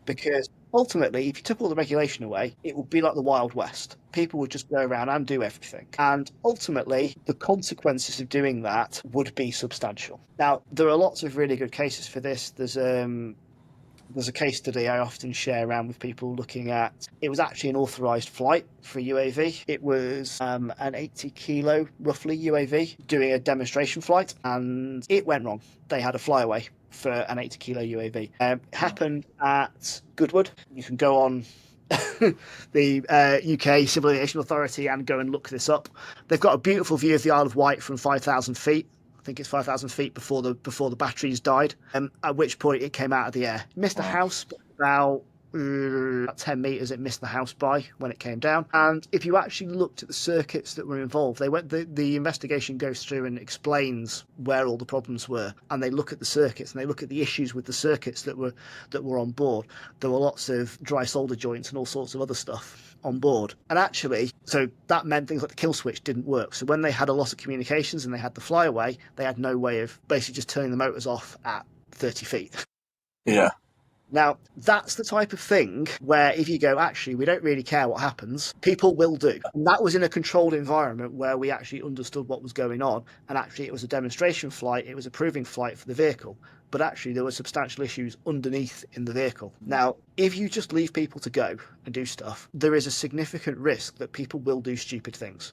because ultimately, if you took all the regulation away, it would be like the Wild West. People would just go around and do everything. And ultimately, the consequences of doing that would be substantial. Now, there are lots of really good cases for this. There's a case study I often share around with people looking at. It was actually an authorized flight for a UAV. It was an 80 kilo, roughly, UAV doing a demonstration flight, and it went wrong. They had a flyaway for an 80 kilo UAV. It happened at Goodwood. You can go on the UK Civil Aviation Authority and go and look this up. They've got a beautiful view of the Isle of Wight from 5,000 feet. I think it's 5,000 feet before the batteries died. At which point it came out of the air. Missed a house, but about 10 meters it missed the house by when it came down. And if you actually looked at the circuits that were involved, the investigation goes through and explains where all the problems were, and they look at the circuits and they look at the issues with the circuits that were on board. There were lots of dry solder joints and all sorts of other stuff on board. And actually, so that meant things like the kill switch didn't work. So when they had a loss of communications and they had the flyaway, they had no way of basically just turning the motors off at 30 feet. Yeah. Now, that's the type of thing where if you go, actually, we don't really care what happens, people will do. And that was in a controlled environment where we actually understood what was going on. And actually, it was a demonstration flight. It was a proving flight for the vehicle. But actually, there were substantial issues underneath in the vehicle. Now, if you just leave people to go and do stuff, there is a significant risk that people will do stupid things.